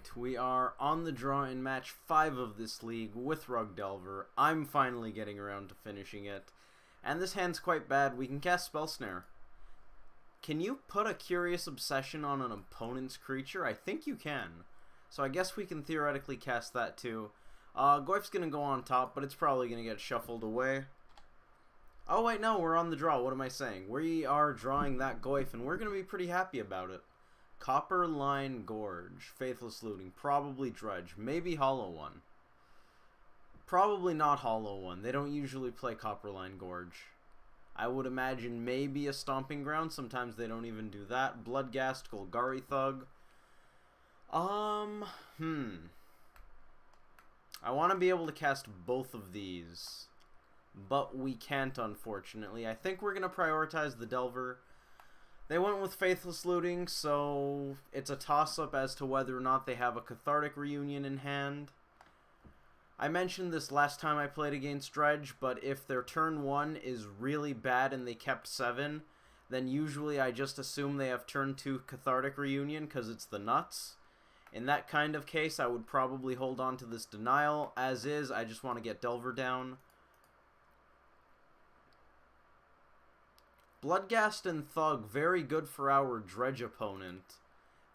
Alright, we are on the draw in match 5 of this league with RUG Delver. I'm finally getting around to finishing it. And this hand's quite bad. We can cast Spell Snare. Can you put a Curious Obsession on an opponent's creature? I think you can. So I guess we can theoretically cast that too. Goyf's going to go on top, but it's probably going to get shuffled away. Oh wait, no, we're on the draw. What am I saying? We are drawing that Goyf, and we're going to be pretty happy about it. Copper Line Gorge, Faithless Looting, probably Dredge, maybe Hollow One. Probably not Hollow One. They don't usually play Copper Line Gorge. I would imagine maybe a Stomping Ground. Sometimes they don't even do that. Bloodghast, Golgari Thug. I want to be able to cast both of these, but we can't, unfortunately. I think we're going to prioritize the Delver. They went with Faithless Looting, so it's a toss-up as to whether or not they have a Cathartic Reunion in hand. I mentioned this last time I played against Dredge, but if their turn 1 is really bad and they kept 7, then usually I just assume they have turn 2 Cathartic Reunion because it's the nuts. In that kind of case, I would probably hold on to this Denial. As is, I just want to get Delver down. Bloodghast and Thug, very good for our Dredge opponent.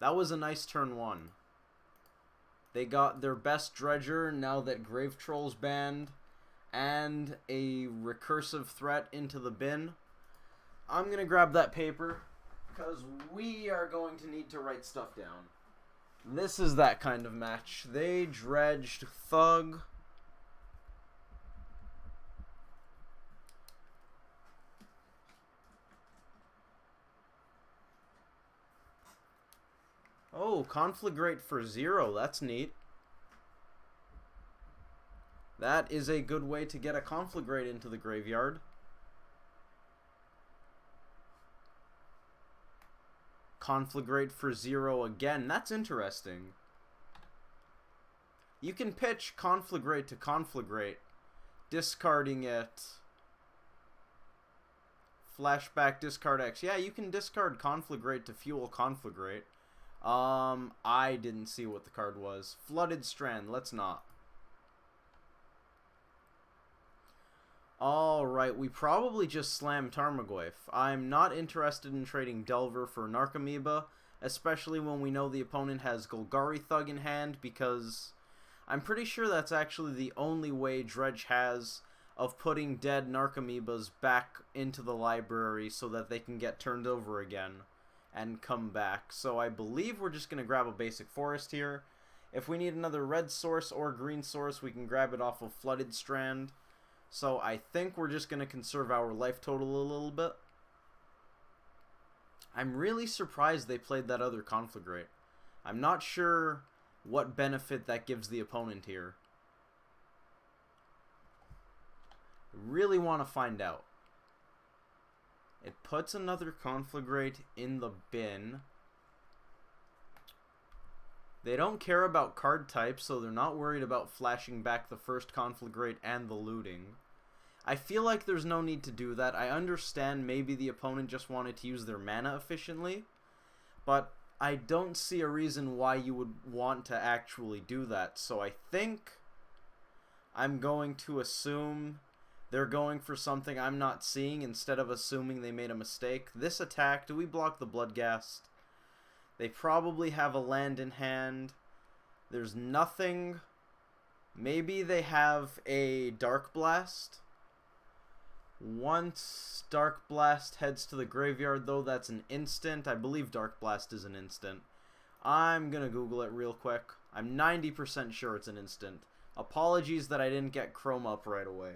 That was a nice turn 1. They got their best Dredger now that Grave Troll's banned, and a recursive threat into the bin. I'm going to grab that paper, because we are going to need to write stuff down. This is that kind of match. They dredged Thug. Oh, Conflagrate for 0. That's neat. That is a good way to get a Conflagrate into the graveyard. Conflagrate for 0 again. That's interesting. You can pitch Conflagrate to Conflagrate, discarding it. Flashback, discard X. Yeah, you can discard Conflagrate to fuel Conflagrate. I didn't see what the card was. Flooded Strand, let's not. Alright, we probably just slammed Tarmogoyf. I'm not interested in trading Delver for Narcomoeba, especially when we know the opponent has Golgari Thug in hand, because I'm pretty sure that's actually the only way Dredge has of putting dead Narcomoebas back into the library so that they can get turned over again and come back. So I believe we're just going to grab a basic forest here. If we need another red source or green source, we can grab it off of Flooded Strand. So I think we're just going to conserve our life total a little bit. I'm really surprised they played that other Conflagrate. I'm not sure what benefit that gives the opponent here. Really want to find out. It puts another Conflagrate in the bin. They don't care about card type, so they're not worried about flashing back the first Conflagrate and the looting. I feel like there's no need to do that. I understand maybe the opponent just wanted to use their mana efficiently, but I don't see a reason why you would want to actually do that. So I think I'm going to assume they're going for something I'm not seeing instead of assuming they made a mistake. This attack, do we block the Bloodghast? They probably have a land in hand. There's nothing. Maybe they have a Dark Blast. Once Dark Blast heads to the graveyard, though, that's an instant. I believe Dark Blast is an instant. I'm going to Google it real quick. I'm 90% sure it's an instant. Apologies that I didn't get Chrome up right away.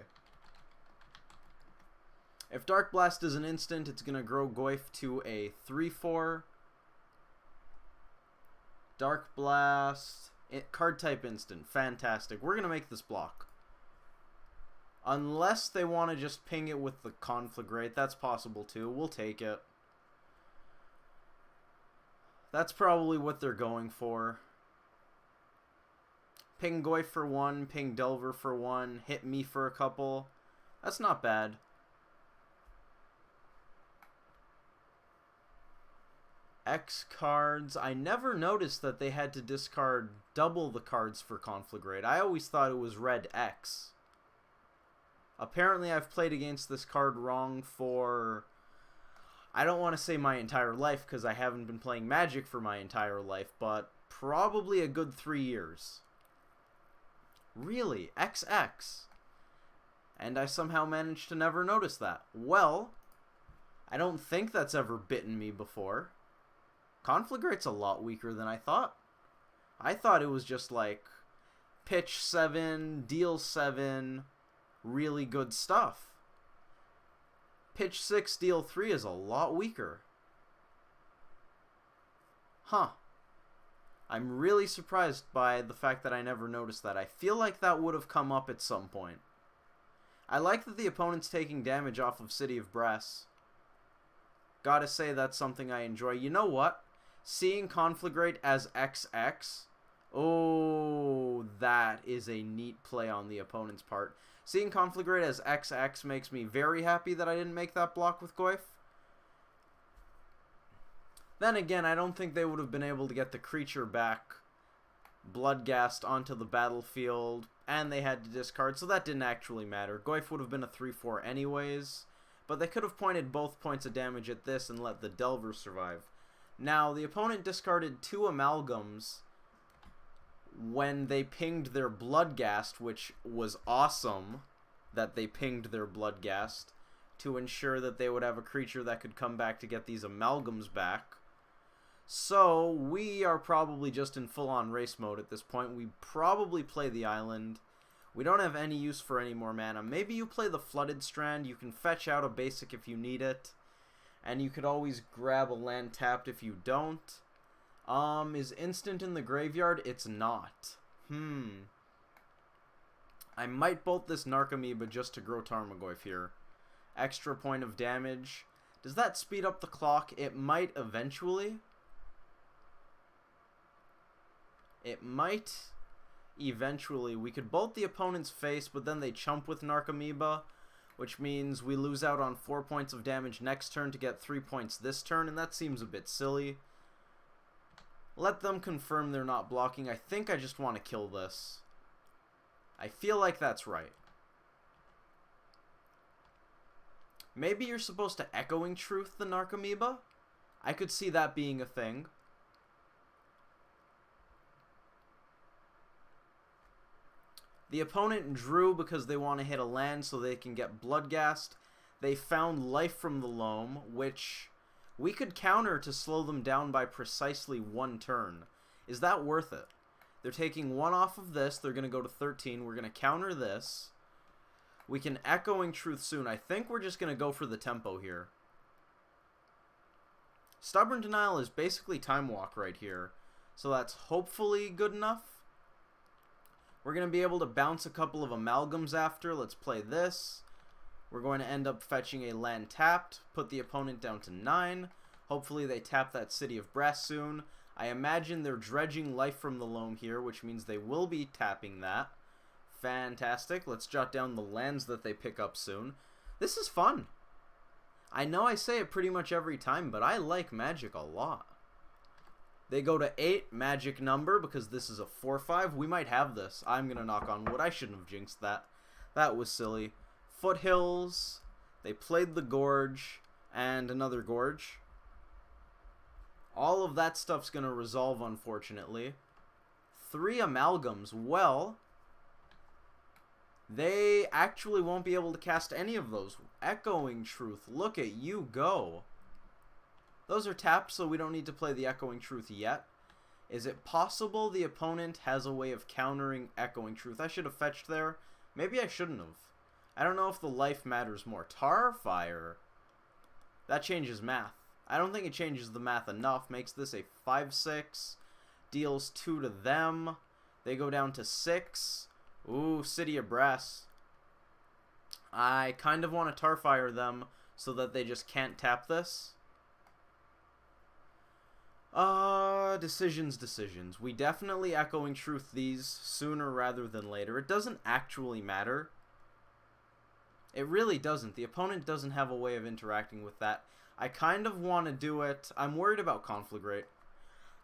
If Dark Blast is an instant, it's going to grow Goyf to a 3/4. Dark Blast, card type instant. Fantastic. We're going to make this block. Unless they want to just ping it with the Conflagrate. That's possible too. We'll take it. That's probably what they're going for. Ping Goyf for 1, ping Delver for 1, hit me for a couple. That's not bad. X cards. I never noticed that they had to discard double the cards for Conflagrate. I always thought it was red X. Apparently I've played against this card wrong for... I don't want to say my entire life because I haven't been playing Magic for my entire life, but probably a good 3 years. Really? XX? And I somehow managed to never notice that. Well, I don't think that's ever bitten me before. Conflagrate's a lot weaker than I thought. I thought it was just like pitch 7, deal 7, really good stuff. Pitch 6, deal 3 is a lot weaker. Huh. I'm really surprised by the fact that I never noticed that. I feel like that would have come up at some point. I like that the opponent's taking damage off of City of Brass. Gotta say that's something I enjoy. You know what? Seeing Conflagrate as XX, oh, that is a neat play on the opponent's part. Seeing Conflagrate as XX makes me very happy that I didn't make that block with Goyf. Then again, I don't think they would have been able to get the creature back Bloodghast onto the battlefield, and they had to discard, so that didn't actually matter. Goyf would have been a 3-4 anyways, but they could have pointed both points of damage at this and let the Delver survive. Now, the opponent discarded 2 Amalgams when they pinged their Bloodghast, which was awesome that they pinged their Bloodghast to ensure that they would have a creature that could come back to get these Amalgams back. So, we are probably just in full-on race mode at this point. We probably play the island. We don't have any use for any more mana. Maybe you play the Flooded Strand. You can fetch out a basic if you need it. And you could always grab a land tapped if you don't. Is instant in the graveyard? It's not. I might bolt this Narcomoeba just to grow Tarmogoyf here. Extra point of damage. Does that speed up the clock? It might eventually. It might eventually. We could bolt the opponent's face, but then they chump with Narcomoeba, which means we lose out on 4 points of damage next turn to get 3 points this turn, and that seems a bit silly. Let them confirm they're not blocking. I think I just want to kill this. I feel like that's right. Maybe you're supposed to Echoing Truth the Narcomoeba? I could see that being a thing. The opponent drew because they want to hit a land so they can get Bloodghast. They found Life from the Loam, which we could counter to slow them down by precisely 1 turn. Is that worth it? They're taking 1 off of this. They're going to go to 13. We're going to counter this. We can Echoing Truth soon. I think we're just going to go for the tempo here. Stubborn Denial is basically Time Walk right here. So that's hopefully good enough. We're going to be able to bounce a couple of Amalgams after. Let's play this. We're going to end up fetching a land tapped, put the opponent down to 9. Hopefully they tap that City of Brass soon. I imagine they're dredging Life from the Loam here, which means they will be tapping that. Fantastic. Let's jot down the lands that they pick up soon. This is fun. I know I say it pretty much every time, but I like Magic a lot. They go to 8, magic number, because this is a 4-5. We might have this. I'm going to knock on wood. I shouldn't have jinxed that. That was silly. Foothills. They played the Gorge and another Gorge. All of that stuff's going to resolve, unfortunately. 3 Amalgams. Well, they actually won't be able to cast any of those. Echoing Truth. Look at you go. Those are tapped, so we don't need to play the Echoing Truth yet. Is it possible the opponent has a way of countering Echoing Truth? I should have fetched there. Maybe I shouldn't have. I don't know if the life matters more. Tarfire. That changes math. I don't think it changes the math enough. Makes this a 5-6. Deals 2 to them. They go down to 6. Ooh, City of Brass. I kind of want to Tarfire them so that they just can't tap this. Decisions. We definitely Echoing Truth these sooner rather than later. It doesn't actually matter. It really doesn't. The opponent doesn't have a way of interacting with that. I kind of want to do it. I'm worried about Conflagrate.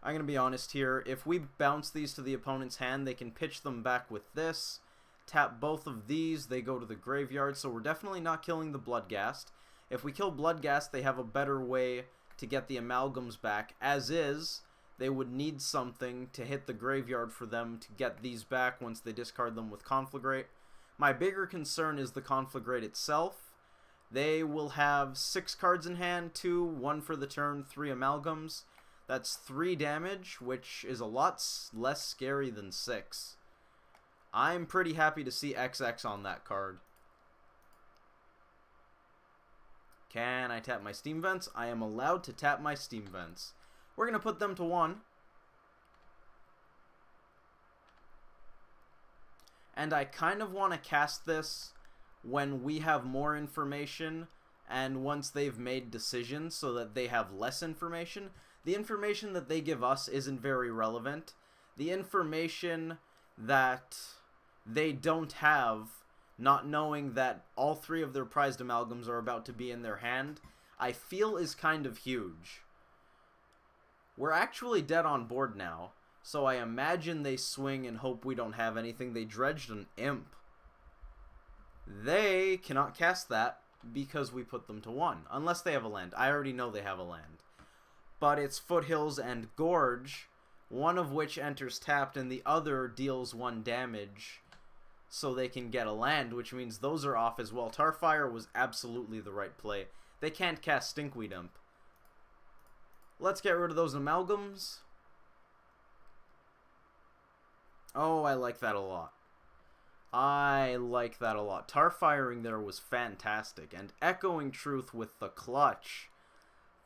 I'm going to be honest here. If we bounce these to the opponent's hand, they can pitch them back with this. Tap both of these, they go to the graveyard, so we're definitely not killing the Bloodghast. If we kill Bloodghast, they have a better way to get the Amalgams back. As is, they would need something to hit the graveyard for them to get these back once they discard them with Conflagrate. My bigger concern is the Conflagrate itself. They will have 6 cards in hand, 2, 1 for the turn, 3 Amalgams. That's 3 damage, which is a lot less scary than 6. I'm pretty happy to see XX on that card. Can I tap my Steam Vents? I am allowed to tap my Steam Vents. We're going to put them to 1. And I kind of want to cast this when we have more information and once they've made decisions so that they have less information. The information that they give us isn't very relevant. The information that they don't have, not knowing that all 3 of their prized Amalgams are about to be in their hand, I feel is kind of huge. We're actually dead on board now, so I imagine they swing and hope we don't have anything. They dredged an Imp. They cannot cast that because we put them to 1, unless they have a land. I already know they have a land. But it's Foothills and Gorge, one of which enters tapped and the other deals 1 damage, so they can get a land, which means those are off as well. Tarfire was absolutely the right play. They can't cast Stinkweed Imp. Let's get rid of those Amalgams. Oh, I like that a lot. I like that a lot. Tarfiring there was fantastic. And Echoing Truth with the clutch.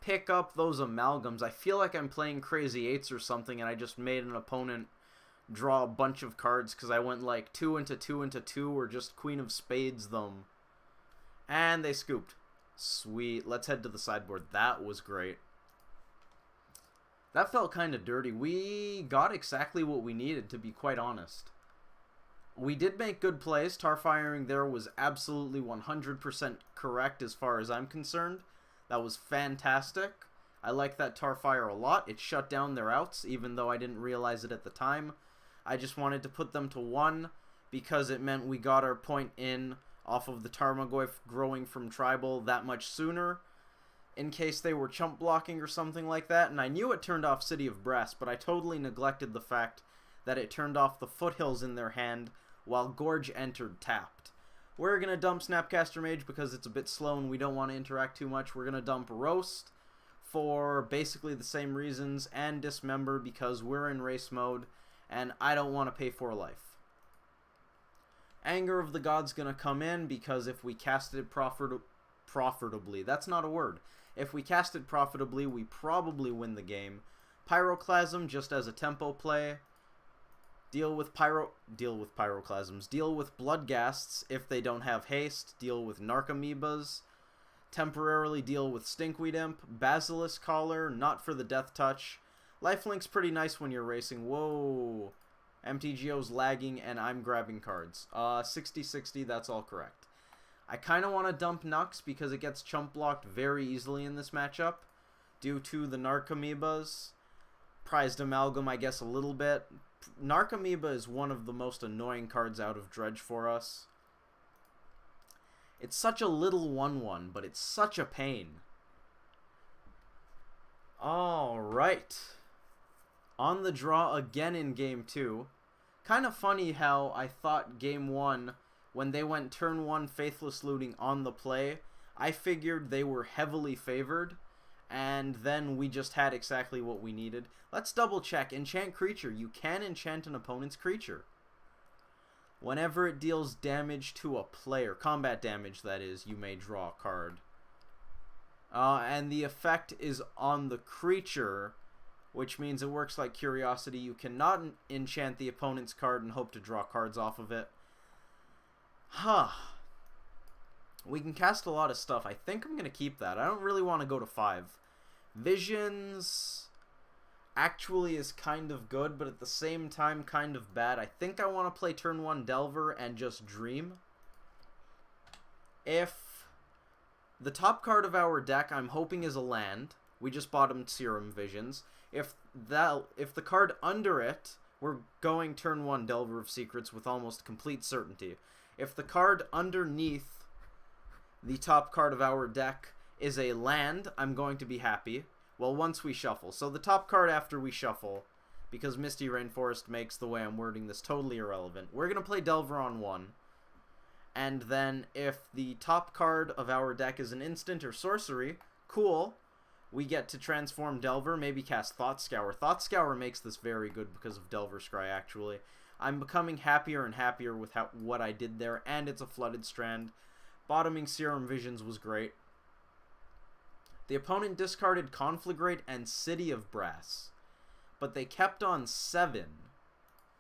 Pick up those Amalgams. I feel like I'm playing Crazy Eights or something and I just made an opponent draw a bunch of cards because I went like 2 into 2 into 2 or just Queen of Spades them. And they scooped. Sweet. Let's head to the sideboard. That was great. That felt kind of dirty. We got exactly what we needed, to be quite honest. We did make good plays. Tarfiring there was absolutely 100% correct as far as I'm concerned. That was fantastic. I like that Tarfire a lot. It shut down their outs, even though I didn't realize it at the time. I just wanted to put them to 1 because it meant we got our point in off of the Tarmogoyf growing from Tribal that much sooner, in case they were chump blocking or something like that. And I knew it turned off City of Brass, but I totally neglected the fact that it turned off the Foothills in their hand while Gorge entered tapped. We're going to dump Snapcaster Mage because it's a bit slow and we don't want to interact too much. We're going to dump Roast for basically the same reasons, and Dismember because we're in race mode and I don't want to pay for life. Anger of the Gods going to come in because if we casted it profitably, that's not a word. If we cast it profitably, we probably win the game. Pyroclasm just as a tempo play. Deal with Pyroclasms. Deal with Bloodghasts if they don't have haste. Deal with Narcomoebas. Temporarily deal with Stinkweed Imp. Basilisk Collar, not for the Death Touch. Lifelink's pretty nice when you're racing. Whoa. MTGO's lagging and I'm grabbing cards. 60-60, that's all correct. I kind of want to dump Nux because it gets chump blocked very easily in this matchup due to the Narcomoebas. Prized Amalgam, I guess, a little bit. Narcomoeba is one of the most annoying cards out of Dredge for us. It's such a little 1/1, but it's such a pain. Alright. On the draw again in Game 2. Kind of funny how I thought Game 1, when they went turn 1 Faithless Looting on the play, I figured they were heavily favored, and then we just had exactly what we needed. Let's double check. Enchant Creature. You can enchant an opponent's creature. Whenever it deals damage to a player, combat damage that is, you may draw a card. And the effect is on the creature, which means it works like Curiosity. You cannot enchant the opponent's card and hope to draw cards off of it. We can cast a lot of stuff. I think I'm going to keep that. I don't really want to go to 5. Visions actually is kind of good, but at the same time kind of bad. I think I want to play turn 1 Delver and just Dream. If The top card of our deck, I'm hoping, is a land. We just bottomed Serum Visions. If the card under it, we're going turn 1 Delver of Secrets with almost complete certainty. If the card underneath the top card of our deck is a land, I'm going to be happy. Well, once we shuffle. So the top card after we shuffle, because Misty Rainforest makes the way I'm wording this totally irrelevant. We're going to play Delver on 1. And then if the top card of our deck is an instant or sorcery, cool. We get to transform Delver, maybe cast Thought Scour. Thought Scour makes this very good because of Delver Scry, actually. I'm becoming happier and happier with what I did there, and it's a Flooded Strand. Bottoming Serum Visions was great. The opponent discarded Conflagrate and City of Brass, but they kept on 7.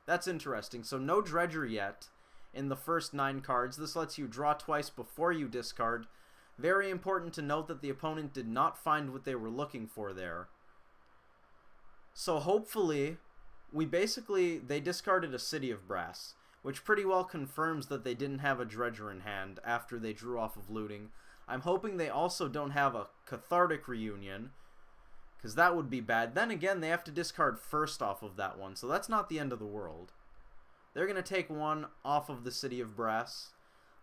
That's interesting. So no Dredger yet in the first 9 cards. This lets you draw twice before you discard. Very important to note that the opponent did not find what they were looking for there. So hopefully, they discarded a City of Brass, which pretty well confirms that they didn't have a Dredger in hand after they drew off of looting. I'm hoping they also don't have a Cathartic Reunion, because that would be bad. Then again, they have to discard first off of that one, so that's not the end of the world. They're going to take 1 off of the City of Brass.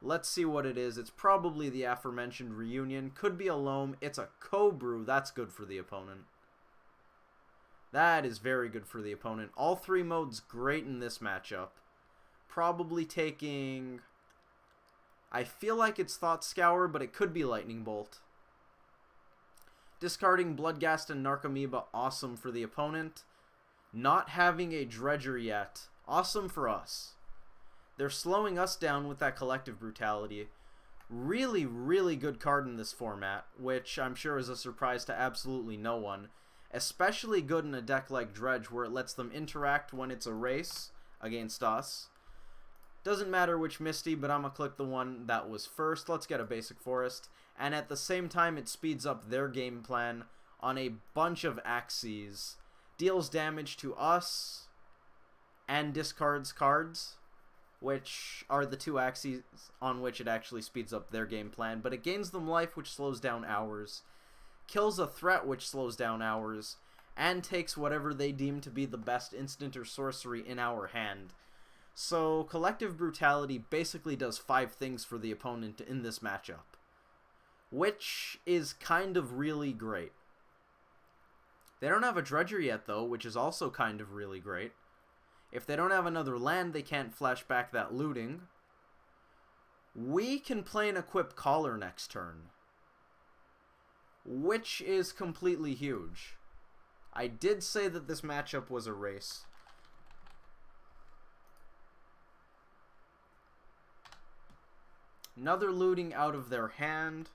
Let's see what it is. It's probably the aforementioned Reunion. Could be a Loam. It's a Cobrew. That's good for the opponent. That is very good for the opponent. All 3 modes great in this matchup. Probably taking... I feel like it's Thought Scour, but it could be Lightning Bolt. Discarding Bloodghast and Narcomoeba, awesome for the opponent. Not having a Dredger yet, awesome for us. They're slowing us down with that Collective Brutality. Really, really good card in this format, which I'm sure is a surprise to absolutely no one. Especially good in a deck like Dredge, where it lets them interact when it's a race against us. Doesn't matter which Misty, but I'm going to click the one that was first. Let's get a Basic Forest. And at the same time, it speeds up their game plan on a bunch of axes. Deals damage to us and discards cards, which are the 2 axes on which it actually speeds up their game plan. But it gains them life, which slows down ours. Kills a threat, which slows down ours. And takes whatever they deem to be the best instant or sorcery in our hand. So, Collective Brutality basically does 5 things for the opponent in this matchup, which is kind of really great. They don't have a Dredger yet, though, which is also kind of really great. If they don't have another land, they can't flash back that looting. We can play an Equip Collar next turn, which is completely huge. I did say that this matchup was a race. Another looting out of their hand.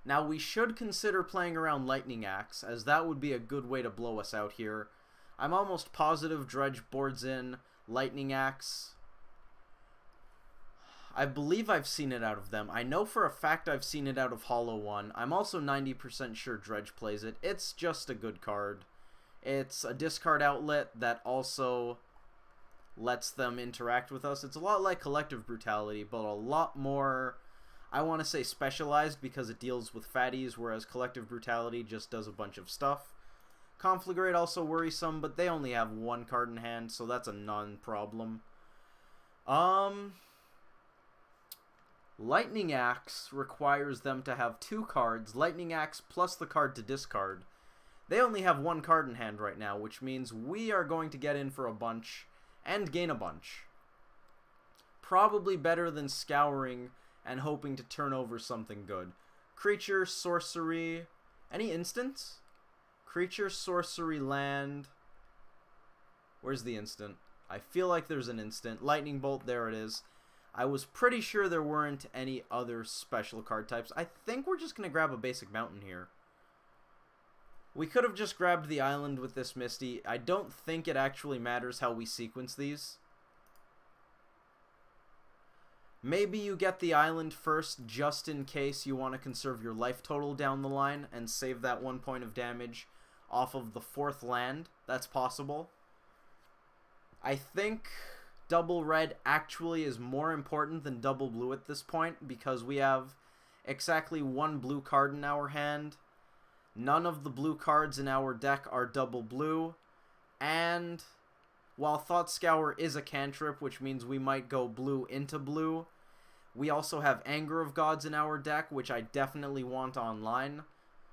Now we should consider playing around Lightning Axe, as that would be a good way to blow us out here. I'm almost positive Dredge boards in Lightning Axe. I believe I've seen it out of them. I know for a fact I've seen it out of Hollow One. I'm also 90% sure Dredge plays it. It's just a good card. It's a discard outlet that also lets them interact with us. It's a lot like Collective Brutality, but a lot more, I want to say, specialized, because it deals with fatties, whereas Collective Brutality just does a bunch of stuff. Conflagrate also worrisome, but they only have 1 card in hand, so that's a non-problem. Lightning Axe requires them to have 2 cards, Lightning Axe plus the card to discard. They only have 1 card in hand right now, which means we are going to get in for a bunch and gain a bunch. Probably better than scouring and hoping to turn over something good. Creature, sorcery, any instants? Creature, sorcery, land. Where's the instant? I feel like there's an instant. Lightning Bolt, there it is. I was pretty sure there weren't any other special card types. I think we're just going to grab a basic mountain here. We could have just grabbed the island with this Misty. I don't think it actually matters how we sequence these. Maybe you get the island first just in case you want to conserve your life total down the line and save that 1 point of damage off of the 4th land. That's possible. I think double red actually is more important than double blue at this point, because we have exactly one blue card in our hand. None of the blue cards in our deck are double blue. And while Thought Scour is a cantrip, which means we might go blue into blue, we also have Anger of Gods in our deck, which I definitely want online,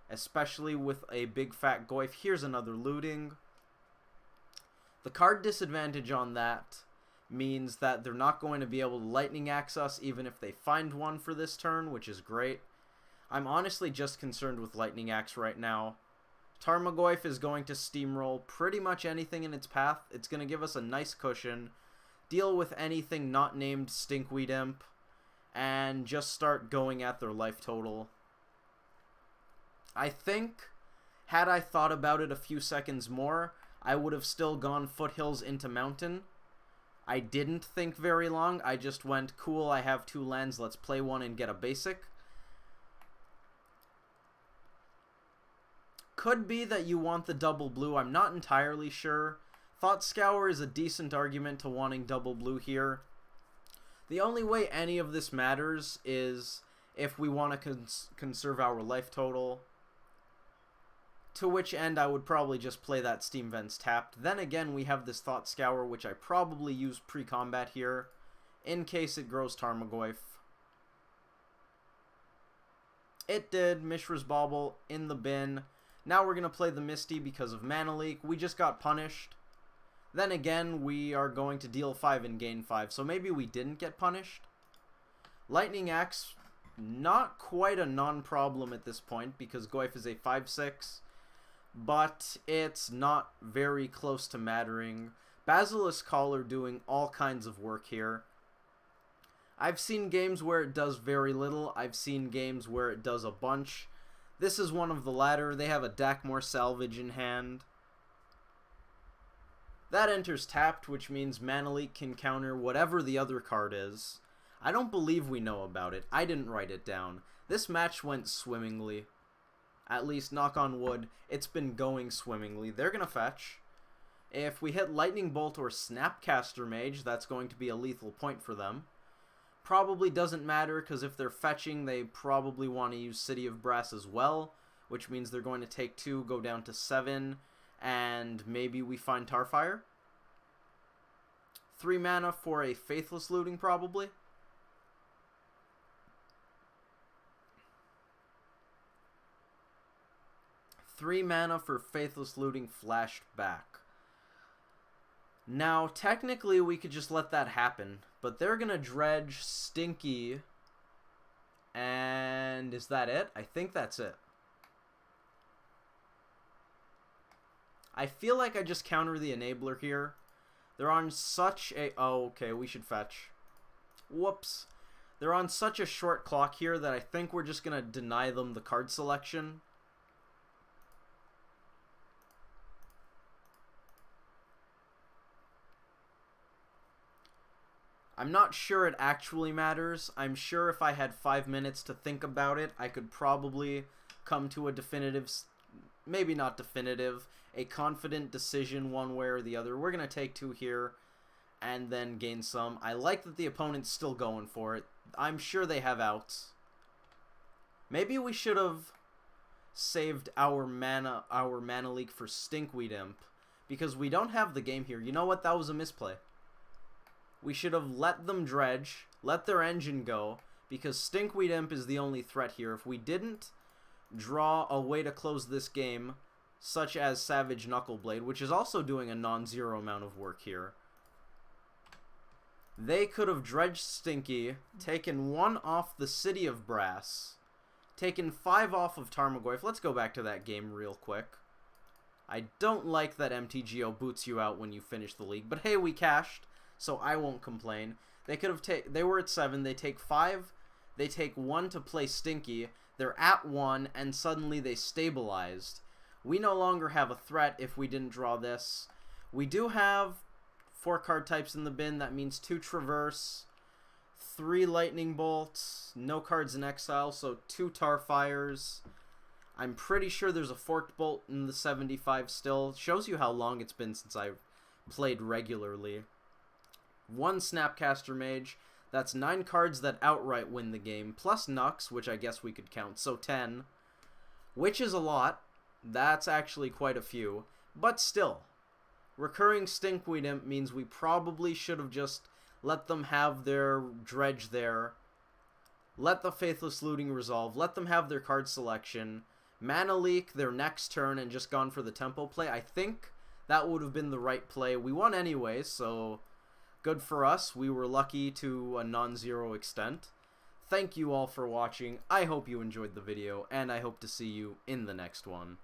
especially with a big fat Goyf. Here's another looting. The card disadvantage on that means that they're not going to be able to Lightning Axe us even if they find one for this turn, which is great. I'm honestly just concerned with Lightning Axe right now. Tarmogoyf is going to steamroll pretty much anything in its path. It's going to give us a nice cushion, deal with anything not named Stinkweed Imp, and just start going at their life total. I think, had I thought about it a few seconds more, I would have still gone Foothills into Mountain. I didn't think very long. I just went, cool, I have 2 lands, let's play one and get a basic. Could be that you want the double blue. I'm not entirely sure. Thought Scour is a decent argument to wanting double blue here. The only way any of this matters is if we want to conserve our life total. To which end I would probably just play that Steam Vents tapped. Then again, we have this Thought Scour, which I probably use pre-combat here, in case it grows Tarmogoyf. It did. Mishra's Bauble in the bin. Now we're going to play the Misty because of Mana Leak. We just got punished. Then again, we are going to deal 5 and gain 5, so maybe we didn't get punished. Lightning Axe, not quite a non-problem at this point because Goyf is a 5/6, but it's not very close to mattering. Basilisk Collar doing all kinds of work here. I've seen games where it does very little. I've seen games where it does a bunch. This is one of the latter. They have a Dakmor Salvage in hand. That enters tapped, which means Mana Leak can counter whatever the other card is. I don't believe we know about it. I didn't write it down. This match went swimmingly. At least, knock on wood, it's been going swimmingly. They're going to fetch. If we hit Lightning Bolt or Snapcaster Mage, that's going to be a lethal point for them. Probably doesn't matter because if they're fetching, they probably want to use City of Brass as well, which means they're going to take 2, go down to 7, and maybe we find Tarfire. 3 mana for a Faithless Looting, probably. Three mana for Faithless Looting flashed back. Now, technically, we could just let that happen, but they're going to dredge Stinky, and is that it? I think that's it. I feel like I just counter the Enabler here. They're on such a... Oh, okay, we should fetch. Whoops. They're on such a short clock here that I think we're just going to deny them the card selection. I'm not sure it actually matters. I'm sure if I had 5 minutes to think about it, I could probably come to a definitive, maybe not definitive, a confident decision one way or the other. We're going to take 2 here and then gain some. I like that the opponent's still going for it. I'm sure they have outs. Maybe we should have saved our mana leak for Stinkweed Imp because we don't have the game here. You know what? That was a misplay. We should have let them dredge, let their engine go, because Stinkweed Imp is the only threat here. If we didn't draw a way to close this game, such as Savage Knuckleblade, which is also doing a non-zero amount of work here, they could have dredged Stinky, taken 1 off the City of Brass, taken 5 off of Tarmogoyf. Let's go back to that game real quick. I don't like that MTGO boots you out when you finish the league, but hey, we cashed. So I won't complain. They could have they were at 7. They take 5. They take 1 to play Stinky. They're at 1, and suddenly they stabilized. We no longer have a threat if we didn't draw this. We do have 4 card types in the bin. That means 2 Traverse, 3 Lightning Bolts, no cards in exile, so 2 Tarfires. I'm pretty sure there's a Forked Bolt in the 75 still. Shows you how long it's been since I've played regularly. 1 Snapcaster Mage. That's 9 cards that outright win the game, plus Nux, which I guess we could count, so 10. Which is a lot. That's actually quite a few. But still, recurring Stinkweed Imp means we probably should have just let them have their Dredge there. Let the Faithless Looting resolve. Let them have their card selection. Mana Leak their next turn and just gone for the tempo play. I think that would have been the right play. We won anyway, so good for us. We were lucky to a non-zero extent. Thank you all for watching. I hope you enjoyed the video, and I hope to see you in the next one.